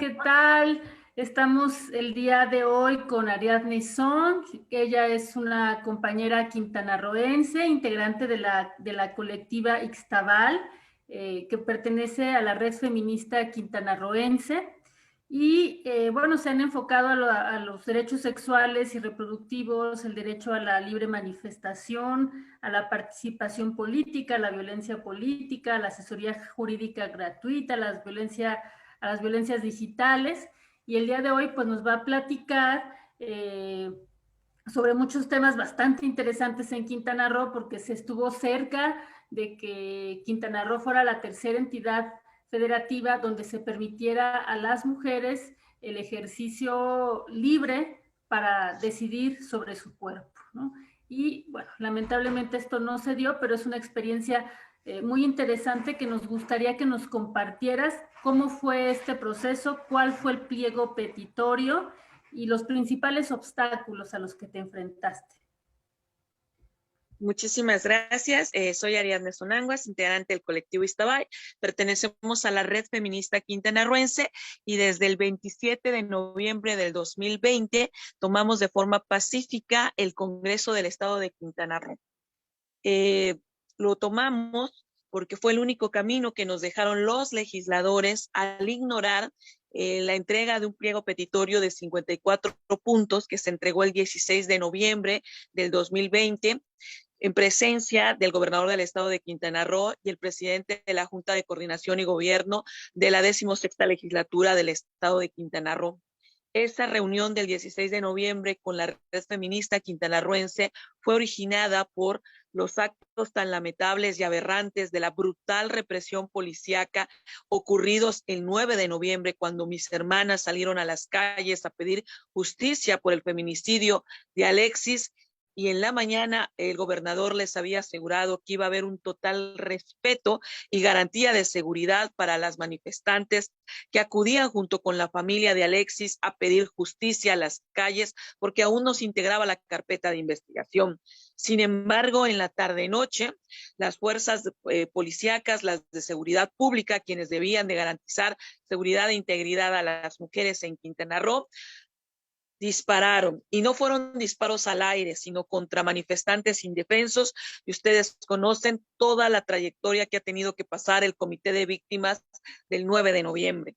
¿qué tal? Estamos el día de hoy con Ariadne Song. Ella es una compañera quintanarroense, integrante de la colectiva Ixtabal, que pertenece a la red feminista quintanarroense. Y bueno, se han enfocado a los derechos sexuales y reproductivos, el derecho a la libre manifestación, a la participación política, a la violencia política, a la asesoría jurídica gratuita, a las violencias digitales. Y el día de hoy pues nos va a platicar sobre muchos temas bastante interesantes en Quintana Roo, porque se estuvo cerca de que Quintana Roo fuera la tercera entidad federativa donde se permitiera a las mujeres el ejercicio libre para decidir sobre su cuerpo, ¿no? Y bueno, lamentablemente esto no se dio, pero es una experiencia muy interesante que nos gustaría que nos compartieras cómo fue este proceso, cuál fue el pliego petitorio y los principales obstáculos a los que te enfrentaste. Muchísimas gracias. Soy Ariadne Sonanguas, integrante del colectivo Ixtabay. Pertenecemos a la red feminista quintanarroense y desde el 27 de noviembre del 2020 tomamos de forma pacífica el Congreso del Estado de Quintana Roo. Lo tomamos porque fue el único camino que nos dejaron los legisladores al ignorar la entrega de un pliego petitorio de 54 puntos que se entregó el 16 de noviembre del 2020 en presencia del gobernador del estado de Quintana Roo y el presidente de la Junta de Coordinación y Gobierno de la 16ª legislatura del estado de Quintana Roo. Esa reunión del 16 de noviembre con la red feminista quintanarroense fue originada por los actos tan lamentables y aberrantes de la brutal represión policíaca ocurridos el 9 de noviembre, cuando mis hermanas salieron a las calles a pedir justicia por el feminicidio de Alexis, y en la mañana el gobernador les había asegurado que iba a haber un total respeto y garantía de seguridad para las manifestantes que acudían junto con la familia de Alexis a pedir justicia a las calles, porque aún no se integraba la carpeta de investigación. Sin embargo, en la tarde-noche, las fuerzas policíacas, las de seguridad pública, quienes debían de garantizar seguridad e integridad a las mujeres en Quintana Roo, dispararon, y no fueron disparos al aire, sino contra manifestantes indefensos, y ustedes conocen toda la trayectoria que ha tenido que pasar el Comité de Víctimas del 9 de noviembre.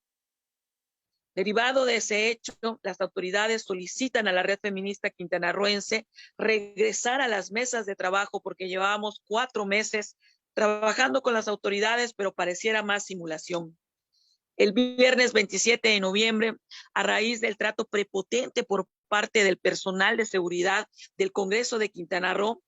Derivado de ese hecho, las autoridades solicitan a la red feminista quintanarroense regresar a las mesas de trabajo, porque llevábamos 4 meses trabajando con las autoridades, pero pareciera más simulación. El viernes 27 de noviembre, a raíz del trato prepotente por parte del personal de seguridad del Congreso de Quintana Roo,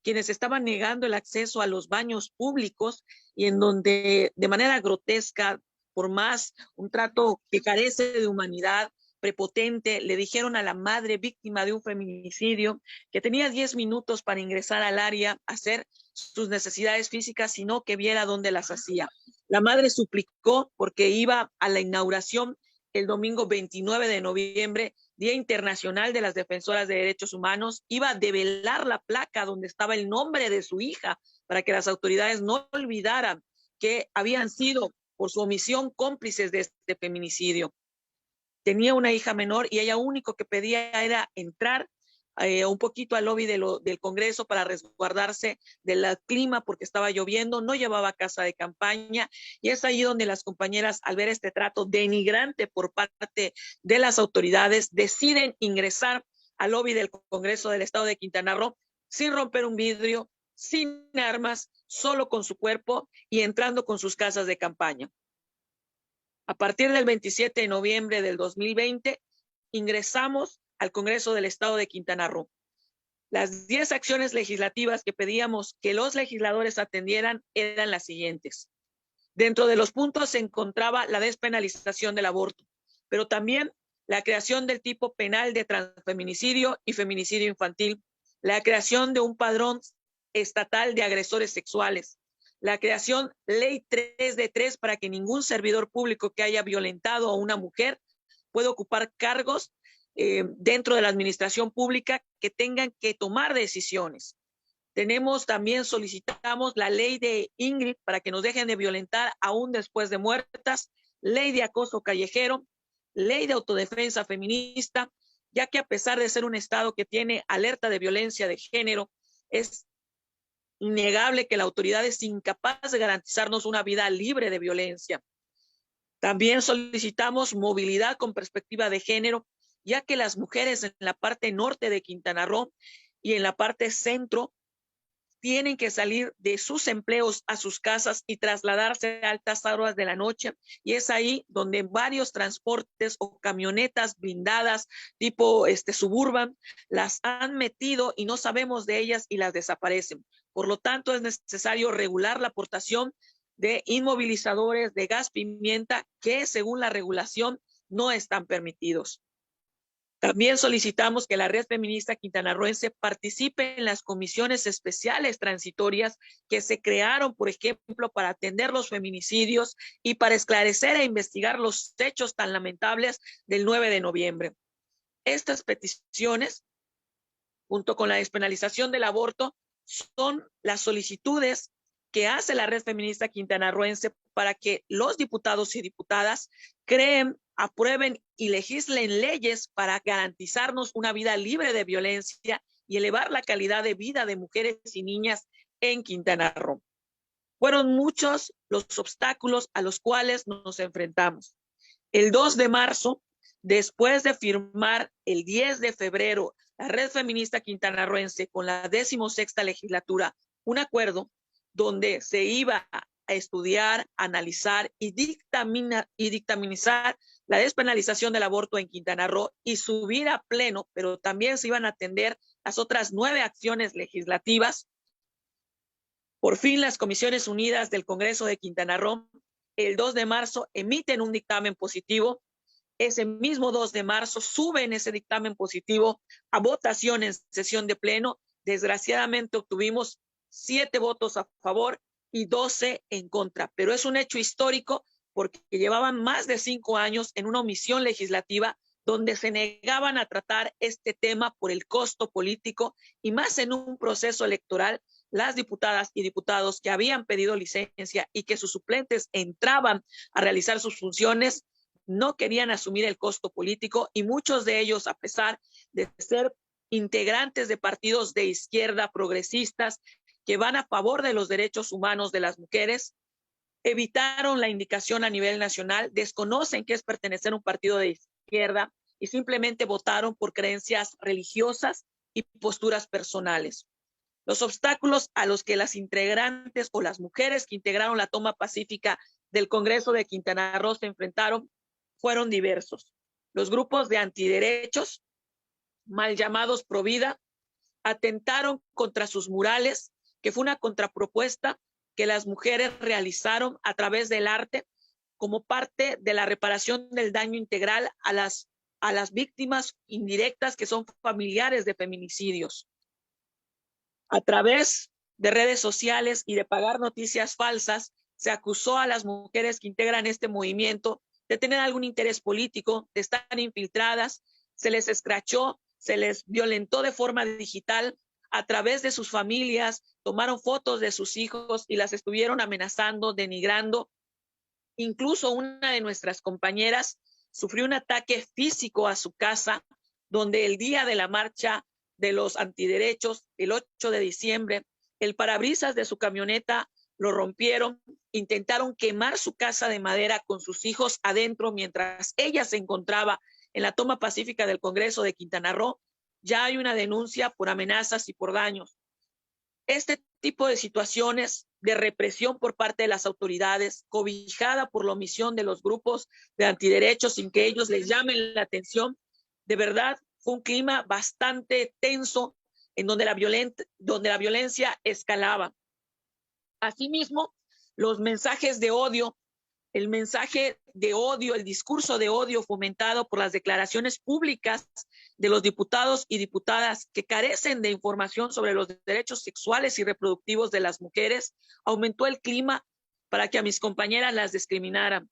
quienes estaban negando el acceso a los baños públicos y en donde de manera grotesca, por más un trato que carece de humanidad, prepotente, le dijeron a la madre víctima de un feminicidio que tenía 10 minutos para ingresar al área a hacer sus necesidades físicas, sino que viera dónde las hacía. La madre suplicó porque iba a la inauguración el domingo 29 de noviembre, Día Internacional de las Defensoras de Derechos Humanos, iba a develar la placa donde estaba el nombre de su hija para que las autoridades no olvidaran que habían sido, por su omisión, cómplices de este feminicidio. Tenía una hija menor y ella único que pedía era entrar un poquito al lobby del Congreso para resguardarse del clima porque estaba lloviendo, no llevaba casa de campaña, y es ahí donde las compañeras, al ver este trato denigrante por parte de las autoridades, deciden ingresar al lobby del Congreso del Estado de Quintana Roo sin romper un vidrio, sin armas, solo con su cuerpo y entrando con sus casas de campaña. A partir del 27 de noviembre del 2020, ingresamos al Congreso del Estado de Quintana Roo. Las 10 acciones legislativas que pedíamos que los legisladores atendieran eran las siguientes. Dentro de los puntos se encontraba la despenalización del aborto, pero también la creación del tipo penal de transfeminicidio y feminicidio infantil, la creación de un padrón estatal de agresores sexuales, la creación ley 3 de 3 para que ningún servidor público que haya violentado a una mujer pueda ocupar cargos dentro de la administración pública que tengan que tomar decisiones. Solicitamos la ley de Ingrid para que nos dejen de violentar aún después de muertas, ley de acoso callejero, ley de autodefensa feminista, ya que a pesar de ser un estado que tiene alerta de violencia de género, es innegable que la autoridad es incapaz de garantizarnos una vida libre de violencia. También solicitamos movilidad con perspectiva de género, ya que las mujeres en la parte norte de Quintana Roo y en la parte centro tienen que salir de sus empleos a sus casas y trasladarse a altas horas de la noche. Y es ahí donde varios transportes o camionetas blindadas tipo Suburban las han metido y no sabemos de ellas y las desaparecen. Por lo tanto, es necesario regular la aportación de inmovilizadores de gas pimienta que según la regulación no están permitidos. También solicitamos que la Red Feminista Quintanarroense participe en las comisiones especiales transitorias que se crearon, por ejemplo, para atender los feminicidios y para esclarecer e investigar los hechos tan lamentables del 9 de noviembre. Estas peticiones, junto con la despenalización del aborto, son las solicitudes que hace la Red Feminista Quintanarroense para que los diputados y diputadas creen, aprueben y legislen leyes para garantizarnos una vida libre de violencia y elevar la calidad de vida de mujeres y niñas en Quintana Roo. Fueron muchos los obstáculos a los cuales nos enfrentamos. El 2 de marzo, después de firmar el 10 de febrero la Red Feminista Quintanarroense con la 16ª legislatura un acuerdo donde se iba a estudiar, analizar y dictaminizar la despenalización del aborto en Quintana Roo y subir a pleno, pero también se iban a atender las otras 9 acciones legislativas. Por fin, las Comisiones Unidas del Congreso de Quintana Roo, el 2 de marzo, emiten un dictamen positivo. Ese mismo 2 de marzo suben ese dictamen positivo a votación en sesión de pleno. Desgraciadamente obtuvimos 7 votos a favor y 12 en contra, pero es un hecho histórico porque llevaban más de 5 años en una omisión legislativa donde se negaban a tratar este tema por el costo político y más en un proceso electoral. Las diputadas y diputados que habían pedido licencia y que sus suplentes entraban a realizar sus funciones no querían asumir el costo político y muchos de ellos, a pesar de ser integrantes de partidos de izquierda progresistas que van a favor de los derechos humanos de las mujeres, evitaron la indicación a nivel nacional, desconocen qué es pertenecer a un partido de izquierda y simplemente votaron por creencias religiosas y posturas personales. Los obstáculos a los que las integrantes o las mujeres que integraron la toma pacífica del Congreso de Quintana Roo se enfrentaron fueron diversos. Los grupos de antiderechos, mal llamados Provida, atentaron contra sus murales, que fue una contrapropuesta que las mujeres realizaron a través del arte como parte de la reparación del daño integral a las víctimas indirectas que son familiares de feminicidios. A través de redes sociales y de pagar noticias falsas, se acusó a las mujeres que integran este movimiento de tener algún interés político, de estar infiltradas, se les escrachó, se les violentó de forma digital a través de sus familias, tomaron fotos de sus hijos y las estuvieron amenazando, denigrando. Incluso una de nuestras compañeras sufrió un ataque físico a su casa, donde el día de la marcha de los antiderechos, el 8 de diciembre, el parabrisas de su camioneta lo rompieron, intentaron quemar su casa de madera con sus hijos adentro mientras ella se encontraba en la toma pacífica del Congreso de Quintana Roo. Ya hay una denuncia por amenazas y por daños. Este tipo de situaciones de represión por parte de las autoridades, cobijada por la omisión de los grupos de antiderechos sin que ellos les llamen la atención, de verdad fue un clima bastante tenso en donde la violencia escalaba. Asimismo, los mensajes de odio, el mensaje de odio, el discurso de odio fomentado por las declaraciones públicas de los diputados y diputadas que carecen de información sobre los derechos sexuales y reproductivos de las mujeres, aumentó el clima para que a mis compañeras las discriminaran.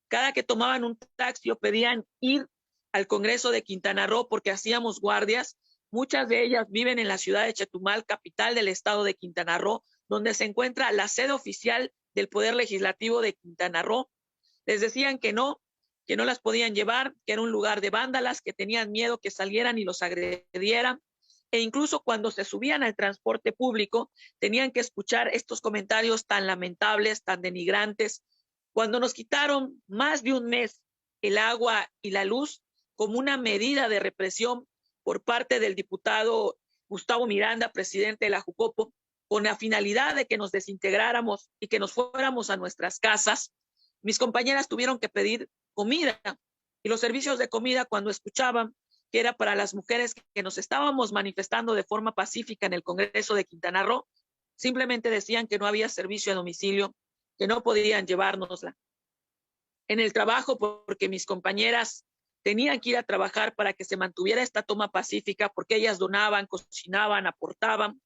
Cada que tomaban un taxi o pedían ir al Congreso de Quintana Roo porque hacíamos guardias, muchas de ellas viven en la ciudad de Chetumal, capital del estado de Quintana Roo, donde se encuentra la sede oficial del Poder Legislativo de Quintana Roo. Les decían que no, que no las podían llevar, que era un lugar de vándalas, que tenían miedo que salieran y los agredieran. E incluso cuando se subían al transporte público, tenían que escuchar estos comentarios tan lamentables, tan denigrantes. Cuando nos quitaron más de un mes el agua y la luz como una medida de represión por parte del diputado Gustavo Miranda, presidente de la Jucopo, con la finalidad de que nos desintegráramos y que nos fuéramos a nuestras casas, mis compañeras tuvieron que pedir comida, y los servicios de comida, cuando escuchaban que era para las mujeres que nos estábamos manifestando de forma pacífica en el Congreso de Quintana Roo, simplemente decían que no había servicio a domicilio, que no podían llevárnosla. En el trabajo, porque mis compañeras tenían que ir a trabajar para que se mantuviera esta toma pacífica, porque ellas donaban, cocinaban, aportaban.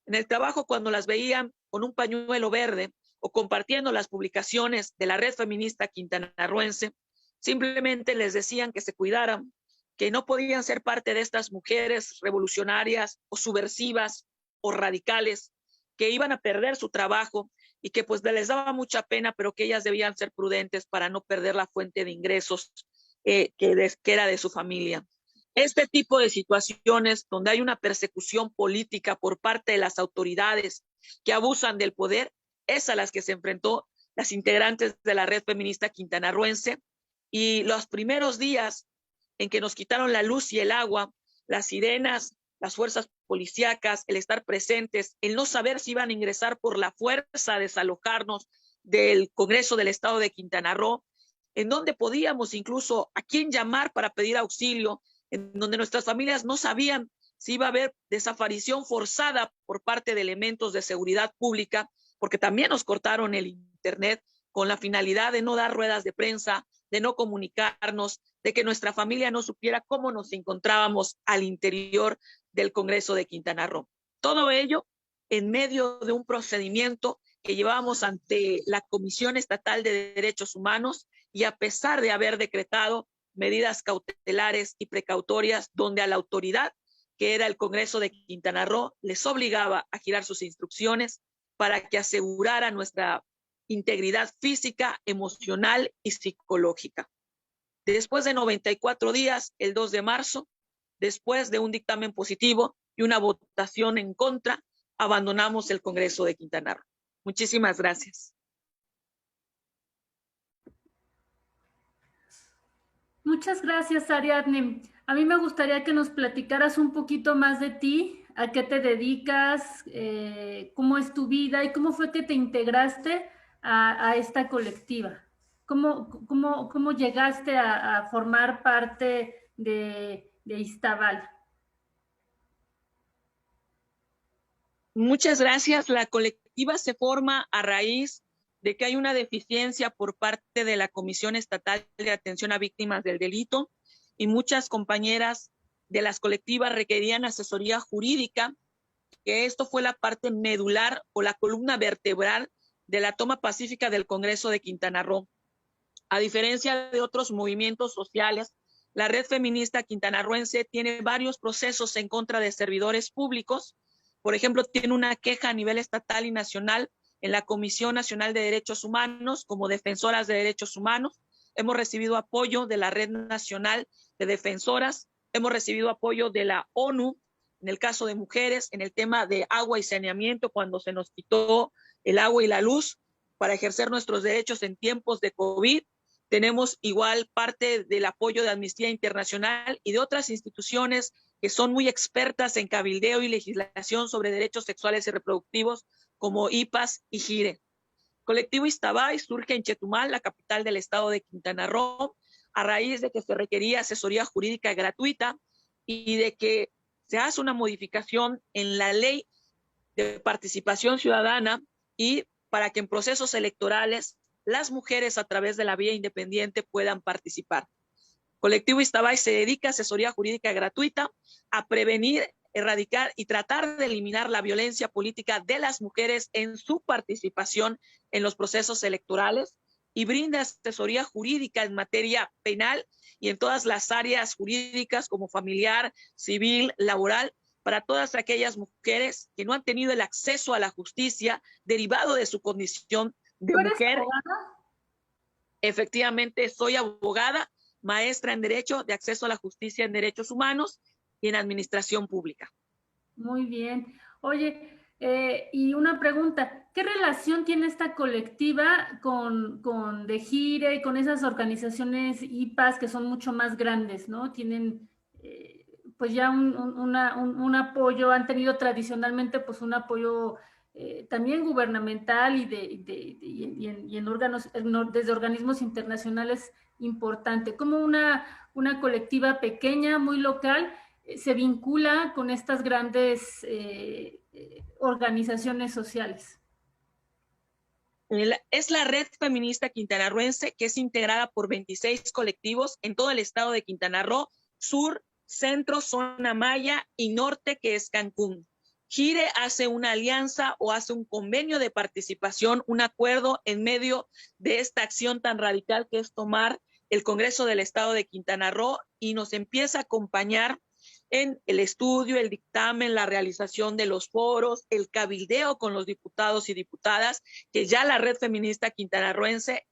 En el trabajo, cuando las veían con un pañuelo verde o compartiendo las publicaciones de la Red Feminista Quintanarroense, simplemente les decían que se cuidaran, que no podían ser parte de estas mujeres revolucionarias o subversivas o radicales, que iban a perder su trabajo y que pues les daba mucha pena, pero que ellas debían ser prudentes para no perder la fuente de ingresos que era de su familia. Este tipo de situaciones donde hay una persecución política por parte de las autoridades que abusan del poder, es a las que se enfrentó las integrantes de la Red Feminista Quintanarroense. Y los primeros días en que nos quitaron la luz y el agua, las sirenas, las fuerzas policíacas, el estar presentes, el no saber si iban a ingresar por la fuerza a desalojarnos del Congreso del Estado de Quintana Roo, en donde podíamos incluso a quién llamar para pedir auxilio, en donde nuestras familias no sabían si iba a haber desaparición forzada por parte de elementos de seguridad pública, porque también nos cortaron el internet con la finalidad de no dar ruedas de prensa, de no comunicarnos, de que nuestra familia no supiera cómo nos encontrábamos al interior del Congreso de Quintana Roo. Todo ello en medio de un procedimiento que llevábamos ante la Comisión Estatal de Derechos Humanos, y a pesar de haber decretado medidas cautelares y precautorias donde a la autoridad, que era el Congreso de Quintana Roo, les obligaba a girar sus instrucciones para que asegurara nuestra integridad física, emocional y psicológica. Después de 94 días, el 2 de marzo, después de un dictamen positivo y una votación en contra, abandonamos el Congreso de Quintana Roo. Muchísimas gracias. Muchas gracias, Ariadne. A mí me gustaría que nos platicaras un poquito más de ti, a qué te dedicas, cómo es tu vida y cómo fue que te integraste a esta colectiva. ¿Cómo llegaste a formar parte de Iztabal? Muchas gracias. La colectiva se forma a raíz de que hay una deficiencia por parte de la Comisión Estatal de Atención a Víctimas del Delito, y muchas compañeras de las colectivas requerían asesoría jurídica, que esto fue la parte medular o la columna vertebral de la toma pacífica del Congreso de Quintana Roo. A diferencia de otros movimientos sociales, la Red Feminista Quintanarroense tiene varios procesos en contra de servidores públicos. Por ejemplo, tiene una queja a nivel estatal y nacional en la Comisión Nacional de Derechos Humanos como defensoras de derechos humanos. Hemos recibido apoyo de la Red Nacional de Defensoras, hemos recibido apoyo de la ONU en el caso de mujeres, en el tema de agua y saneamiento, cuando se nos quitó el agua y la luz para ejercer nuestros derechos en tiempos de COVID. Tenemos igual parte del apoyo de Amnistía Internacional y de otras instituciones que son muy expertas en cabildeo y legislación sobre derechos sexuales y reproductivos, como IPAS y GIRE. Colectivo Iztabay surge en Chetumal, la capital del estado de Quintana Roo, a raíz de que se requería asesoría jurídica gratuita y de que se hace una modificación en la ley de participación ciudadana, y para que en procesos electorales las mujeres a través de la vía independiente puedan participar. Colectivo Iztabay se dedica a asesoría jurídica gratuita, a prevenir, erradicar y tratar de eliminar la violencia política de las mujeres en su participación en los procesos electorales, y brinda asesoría jurídica en materia penal y en todas las áreas jurídicas como familiar, civil, laboral, para todas aquellas mujeres que no han tenido el acceso a la justicia derivado de su condición de mujer. ¿Abogada? Efectivamente, soy abogada, maestra en Derecho de Acceso a la Justicia en Derechos Humanos y en Administración Pública. Muy bien. Oye, y una pregunta, ¿qué relación tiene esta colectiva con DEGIRE y con esas organizaciones IPAs que son mucho más grandes, ¿no? Tienen pues ya un apoyo, han tenido tradicionalmente pues un apoyo también gubernamental y en órganos, desde organismos internacionales importante, como una colectiva pequeña, muy local, se vincula con estas grandes organizaciones sociales. Es la red feminista quintanarroense, que es integrada por 26 colectivos en todo el estado de Quintana Roo, sur, centro, zona maya y norte, que es Cancún. GIRE hace una alianza o hace un convenio de participación, un acuerdo en medio de esta acción tan radical que es tomar el Congreso del Estado de Quintana Roo, y nos empieza a acompañar en el estudio, el dictamen, la realización de los foros, el cabildeo con los diputados y diputadas, que ya la red feminista quintanarroense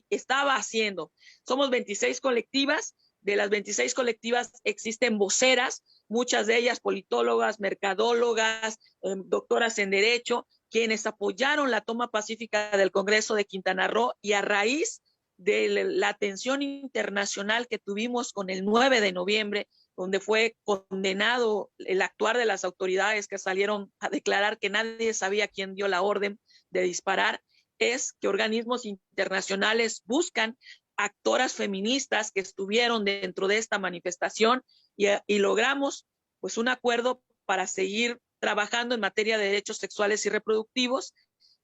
estaba haciendo. Somos 26 colectivas. De las 26 colectivas existen voceras, muchas de ellas politólogas, mercadólogas, doctoras en Derecho, quienes apoyaron la toma pacífica del Congreso de Quintana Roo, y a raíz de la atención internacional que tuvimos con el 9 de noviembre, donde fue condenado el actuar de las autoridades que salieron a declarar que nadie sabía quién dio la orden de disparar, es que organismos internacionales buscan actoras feministas que estuvieron dentro de esta manifestación, y logramos pues un acuerdo para seguir trabajando en materia de derechos sexuales y reproductivos.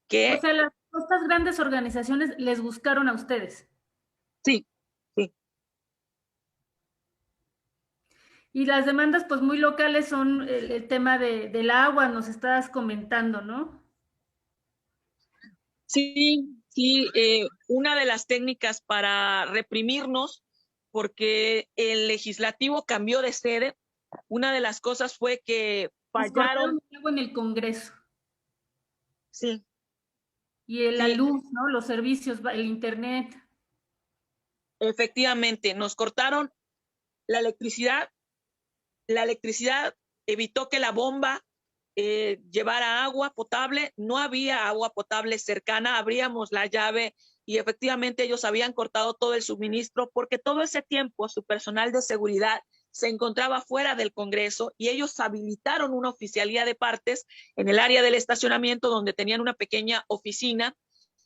O sea, estas grandes organizaciones les buscaron a ustedes. Sí, sí. Y las demandas, pues muy locales, son el tema del agua, nos estabas comentando, ¿no? Sí, sí, una de las técnicas para reprimirnos, porque el legislativo cambió de sede, una de las cosas fue que Les fallaron. cortaron el agua en el Congreso. Sí, Y la sí, luz, ¿no? Los servicios, el internet. efectivamente, nos cortaron la electricidad. La electricidad evitó que la bomba llevara agua potable. No había agua potable cercana, abríamos la llave y efectivamente ellos habían cortado todo el suministro, porque todo ese tiempo su personal de seguridad se encontraba fuera del Congreso, y ellos habilitaron una oficialía de partes en el área del estacionamiento, donde tenían una pequeña oficina,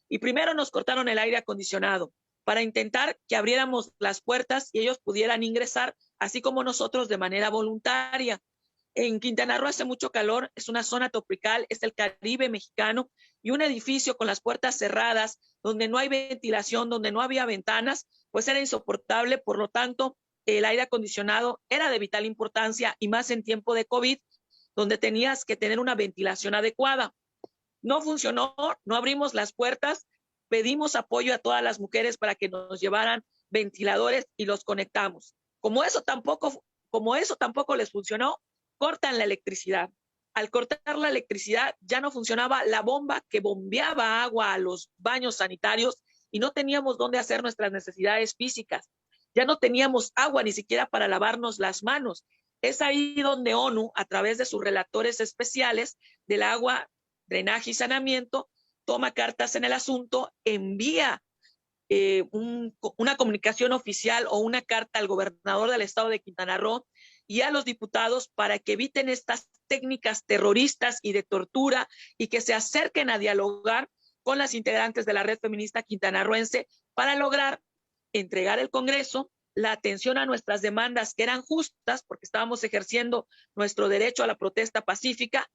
y primero nos cortaron el aire acondicionado para intentar que abriéramos las puertas y ellos pudieran ingresar, así como nosotros, de manera voluntaria. En Quintana Roo hace mucho calor, es una zona tropical, es el Caribe mexicano, y un edificio con las puertas cerradas, donde no hay ventilación, donde no había ventanas, pues era insoportable. Por lo tanto, el aire acondicionado era de vital importancia, y más en tiempo de COVID, donde tenías que tener una ventilación adecuada. No funcionó, no abrimos las puertas, pedimos apoyo a todas las mujeres para que nos llevaran ventiladores y los conectamos. Como eso tampoco les funcionó, cortan la electricidad. Al cortar la electricidad ya no funcionaba la bomba que bombeaba agua a los baños sanitarios, y no teníamos dónde hacer nuestras necesidades físicas. Ya no teníamos agua ni siquiera para lavarnos las manos. Es ahí donde ONU, a través de sus relatores especiales del agua, drenaje y saneamiento, toma cartas en el asunto, envía una comunicación oficial o una carta al gobernador del estado de Quintana Roo y a los diputados para que eviten estas técnicas terroristas y de tortura, y que se acerquen a dialogar con las integrantes de la red feminista quintanarroense para lograr entregar el Congreso la atención a nuestras demandas, que eran justas porque estábamos ejerciendo nuestro derecho a la protesta pacífica.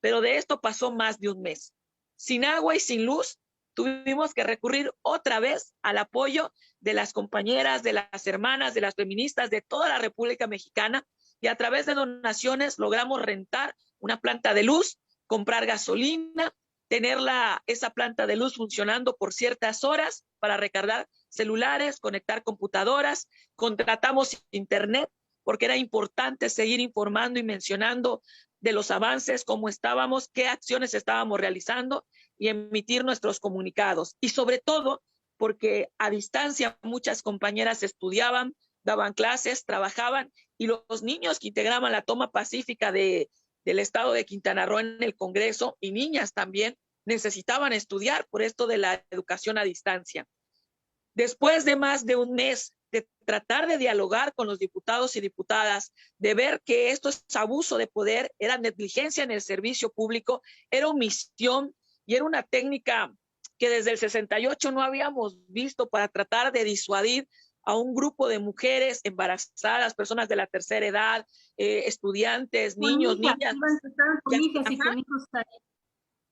Pero de esto pasó más de un mes. Sin agua y sin luz, tuvimos que recurrir otra vez al apoyo de las compañeras, de las hermanas, de las feministas de toda la República Mexicana, y a través de donaciones logramos rentar una planta de luz, comprar gasolina, tener esa planta de luz funcionando por ciertas horas para recargar celulares, conectar computadoras, contratamos internet, porque era importante seguir informando y mencionando de los avances, cómo estábamos, qué acciones estábamos realizando, y emitir nuestros comunicados. Y sobre todo, porque a distancia muchas compañeras estudiaban, daban clases, trabajaban, y los niños que integraban la toma pacífica del estado de Quintana Roo en el Congreso, y niñas también, necesitaban estudiar por esto de la educación a distancia. Después de más de un mes de tratar de dialogar con los diputados y diputadas, de ver que esto es abuso de poder, era negligencia en el servicio público, era omisión y era una técnica que desde el 68 no habíamos visto para tratar de disuadir a un grupo de mujeres embarazadas, personas de la tercera edad, estudiantes, niños, niñas. Estaban con hijas y con hijos también.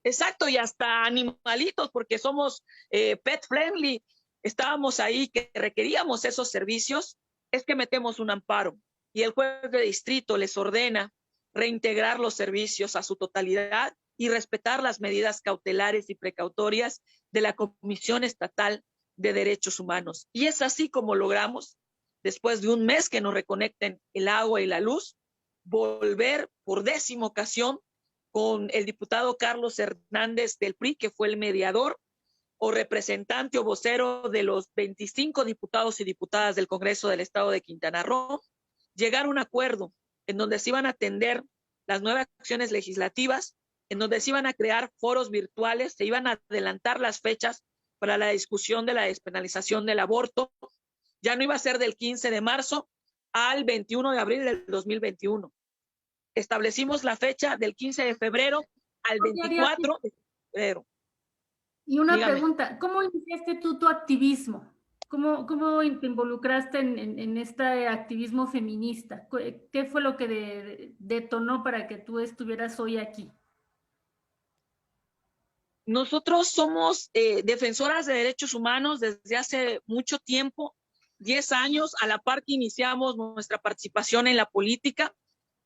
Exacto, y hasta animalitos, porque somos pet friendly. Estábamos ahí que requeríamos esos servicios, es que metemos un amparo y el juez de distrito les ordena reintegrar los servicios a su totalidad y respetar las medidas cautelares y precautorias de la Comisión Estatal de Derechos Humanos. Y es así como logramos, después de un mes que nos reconecten el agua y la luz, volver por 10ª ocasión con el diputado Carlos Hernández del PRI, que fue el mediador o representante o vocero de los 25 diputados y diputadas del Congreso del Estado de Quintana Roo, llegar a un acuerdo en donde se iban a atender las nuevas acciones legislativas, en donde se iban a crear foros virtuales, se iban a adelantar las fechas para la discusión de la despenalización del aborto. Ya no iba a ser del 15 de marzo al 21 de abril del 2021. Establecimos la fecha del 15 de febrero al 24 de febrero. Y una pregunta, ¿cómo iniciaste tú tu activismo? ¿Cómo te involucraste en este activismo feminista? ¿Qué fue lo que detonó para que tú estuvieras hoy aquí? Nosotros somos defensoras de derechos humanos desde hace mucho tiempo, 10 años, a la par que iniciamos nuestra participación en la política.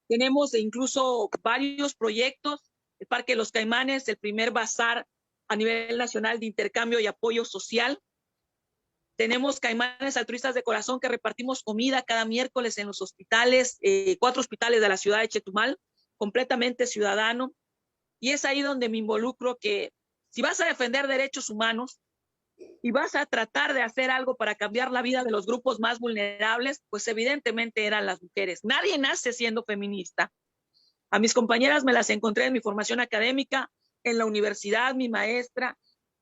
Tenemos incluso varios proyectos, el Parque Los Caimanes, el primer bazar a nivel nacional de intercambio y apoyo social. Tenemos Caimanes Altruistas de Corazón, que repartimos comida cada miércoles en los hospitales, 4 hospitales de la ciudad de Chetumal, completamente ciudadano. Y es ahí donde me involucro, que si vas a defender derechos humanos y vas a tratar de hacer algo para cambiar la vida de los grupos más vulnerables, pues evidentemente eran las mujeres. Nadie nace siendo feminista. A mis compañeras me las encontré en mi formación académica, en la universidad, mi maestra,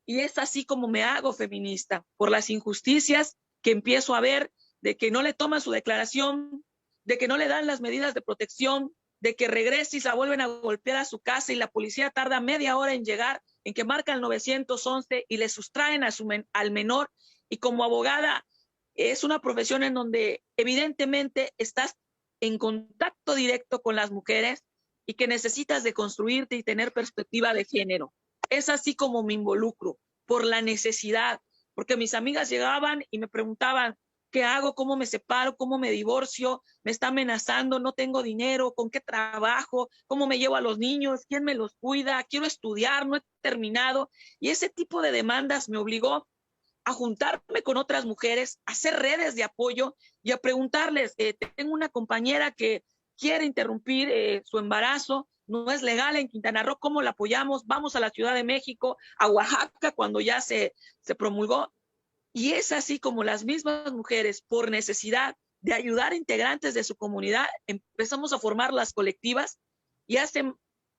y es así como me hago feminista, por las injusticias que empiezo a ver, de que no le toman su declaración, de que no le dan las medidas de protección, de que regresa y la vuelven a golpear a su casa y la policía tarda media hora en llegar, en que marca el 911 y le sustraen al menor. Y como abogada, es una profesión en donde evidentemente estás en contacto directo con las mujeres y que necesitas de construirte y tener perspectiva de género. Es así como me involucro, por la necesidad, porque mis amigas llegaban y me preguntaban, ¿qué hago? ¿Cómo me separo? ¿Cómo me divorcio? Me está amenazando, no tengo dinero, ¿con qué trabajo? ¿Cómo me llevo a los niños? ¿Quién me los cuida? Quiero estudiar, no he terminado. Y ese tipo de demandas me obligó a juntarme con otras mujeres, a hacer redes de apoyo y a preguntarles, tengo una compañera que quiere interrumpir su embarazo, no es legal en Quintana Roo, ¿cómo la apoyamos? Vamos a la Ciudad de México, a Oaxaca, cuando ya se promulgó. Y es así como las mismas mujeres, por necesidad de ayudar a integrantes de su comunidad, empezamos a formar las colectivas y hace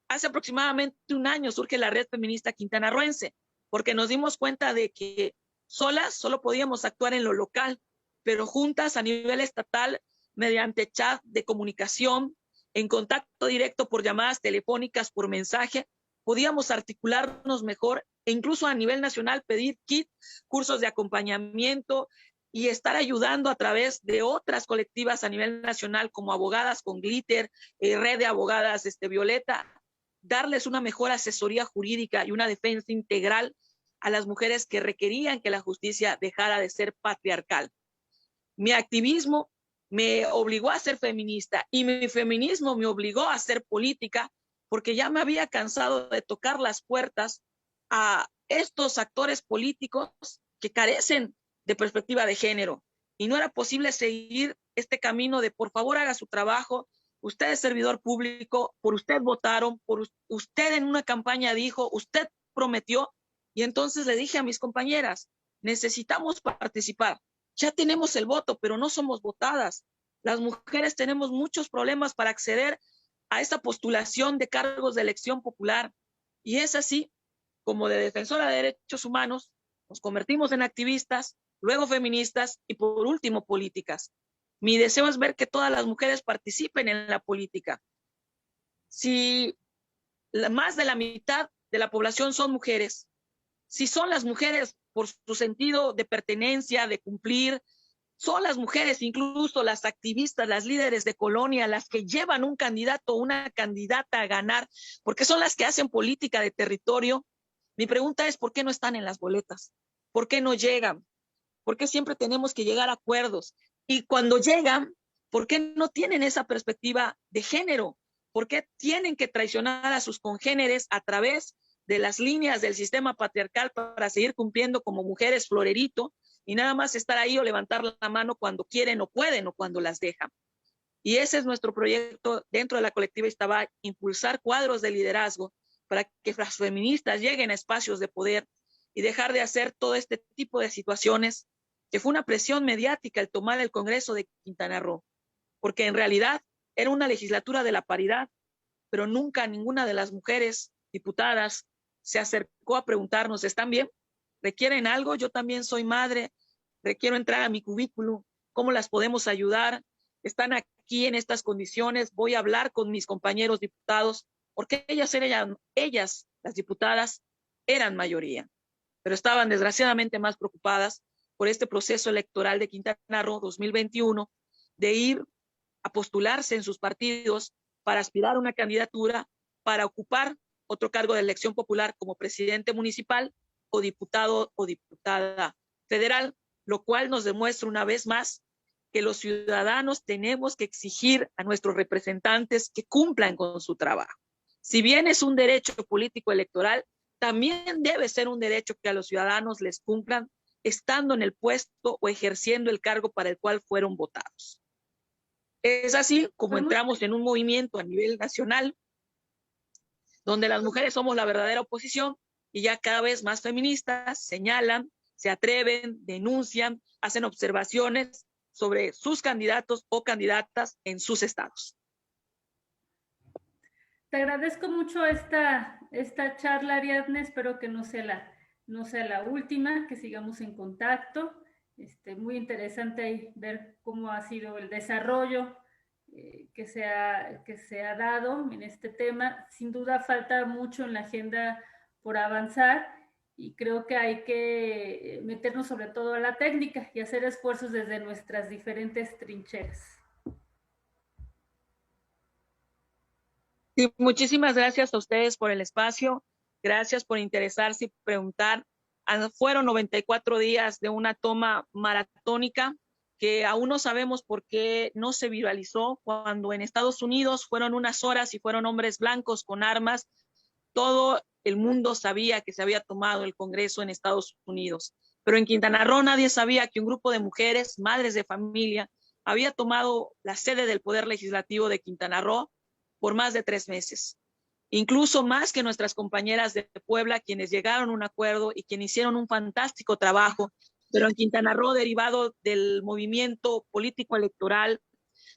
aproximadamente un año surge la Red Feminista Quintanarroense, porque nos dimos cuenta de que solas solo podíamos actuar en lo local, pero juntas a nivel estatal, mediante chat de comunicación, en contacto directo por llamadas telefónicas, por mensaje, podíamos articularnos mejor e incluso a nivel nacional pedir kits, cursos de acompañamiento y estar ayudando a través de otras colectivas a nivel nacional como Abogadas con Glitter, Red de Abogadas Violeta, darles una mejor asesoría jurídica y una defensa integral a las mujeres que requerían que la justicia dejara de ser patriarcal. Mi activismo me obligó a ser feminista y mi feminismo me obligó a hacer política, porque ya me había cansado de tocar las puertas a estos actores políticos que carecen de perspectiva de género. Y no era posible seguir este camino de por favor haga su trabajo, usted es servidor público, por usted votaron, por usted en una campaña dijo, usted prometió. Y entonces le dije a mis compañeras, necesitamos participar. Ya tenemos el voto, pero no somos votadas. Las mujeres tenemos muchos problemas para acceder a esta postulación de cargos de elección popular. Y es así como de defensora de derechos humanos nos convertimos en activistas, luego feministas y por último políticas. Mi deseo es ver que todas las mujeres participen en la política. Si más de la mitad de la población son mujeres, si son las mujeres por su sentido de pertenencia, de cumplir, son las mujeres, incluso las activistas, las líderes de colonia, las que llevan un candidato o una candidata a ganar, porque son las que hacen política de territorio. Mi pregunta es, ¿por qué no están en las boletas? ¿Por qué no llegan? ¿Por qué siempre tenemos que llegar a acuerdos? Y cuando llegan, ¿por qué no tienen esa perspectiva de género? ¿Por qué tienen que traicionar a sus congéneres a través de las líneas del sistema patriarcal para seguir cumpliendo como mujeres florerito y nada más estar ahí o levantar la mano cuando quieren o pueden o cuando las dejan? Y ese es nuestro proyecto dentro de la colectiva Iztabay, impulsar cuadros de liderazgo para que las feministas lleguen a espacios de poder y dejar de hacer todo este tipo de situaciones que fue una presión mediática el tomar el Congreso de Quintana Roo, porque en realidad era una legislatura de la paridad, pero nunca ninguna de las mujeres diputadas se acercó a preguntarnos, ¿están bien? ¿Requieren algo? Yo también soy madre, requiero entrar a mi cubículo, ¿cómo las podemos ayudar? Están aquí en estas condiciones, voy a hablar con mis compañeros diputados, porque ellas, las diputadas, eran mayoría, pero estaban desgraciadamente más preocupadas por este proceso electoral de Quintana Roo 2021, de ir a postularse en sus partidos para aspirar a una candidatura, para ocupar otro cargo de elección popular como presidente municipal o diputado o diputada federal, lo cual nos demuestra una vez más que los ciudadanos tenemos que exigir a nuestros representantes que cumplan con su trabajo. Si bien es un derecho político electoral, también debe ser un derecho que a los ciudadanos les cumplan estando en el puesto o ejerciendo el cargo para el cual fueron votados. Es así como entramos en un movimiento a nivel nacional, donde las mujeres somos la verdadera oposición y ya cada vez más feministas señalan, se atreven, denuncian, hacen observaciones sobre sus candidatos o candidatas en sus estados. Te agradezco mucho esta charla, Ariadne. Espero que no sea la última, que sigamos en contacto. Muy interesante ver cómo ha sido el desarrollo que se ha dado en este tema. Sin duda falta mucho en la agenda por avanzar y creo que hay que meternos sobre todo a la técnica y hacer esfuerzos desde nuestras diferentes trincheras. Sí, muchísimas gracias a ustedes por el espacio, gracias por interesarse y preguntar. Fueron 94 días de una toma maratónica que aún no sabemos por qué no se viralizó cuando en Estados Unidos fueron unas horas y fueron hombres blancos con armas. Todo el mundo sabía que se había tomado el Congreso en Estados Unidos, pero en Quintana Roo nadie sabía que un grupo de mujeres, madres de familia, había tomado la sede del Poder Legislativo de Quintana Roo por más de 3 meses. Incluso más que nuestras compañeras de Puebla, quienes llegaron a un acuerdo y quienes hicieron un fantástico trabajo, pero en Quintana Roo, derivado del movimiento político electoral,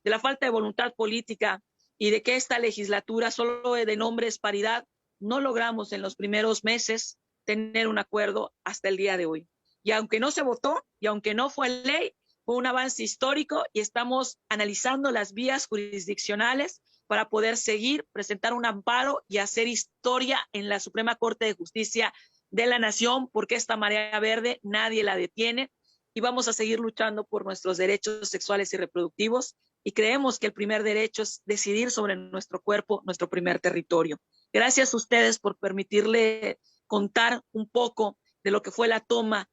de la falta de voluntad política y de que esta legislatura solo de nombre es paridad, no logramos en los primeros meses tener un acuerdo hasta el día de hoy. Y aunque no se votó y aunque no fue ley, fue un avance histórico y estamos analizando las vías jurisdiccionales para poder seguir, presentar un amparo y hacer historia en la Suprema Corte de Justicia de la Nación, porque esta marea verde nadie la detiene y vamos a seguir luchando por nuestros derechos sexuales y reproductivos y creemos que el primer derecho es decidir sobre nuestro cuerpo, nuestro primer territorio. Gracias a ustedes por permitirle contar un poco de lo que fue la toma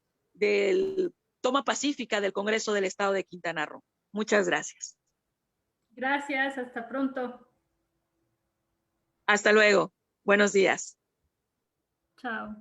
pacífica del Congreso del Estado de Quintana Roo. Muchas gracias. Gracias, hasta pronto. Hasta luego. Buenos días. Chao.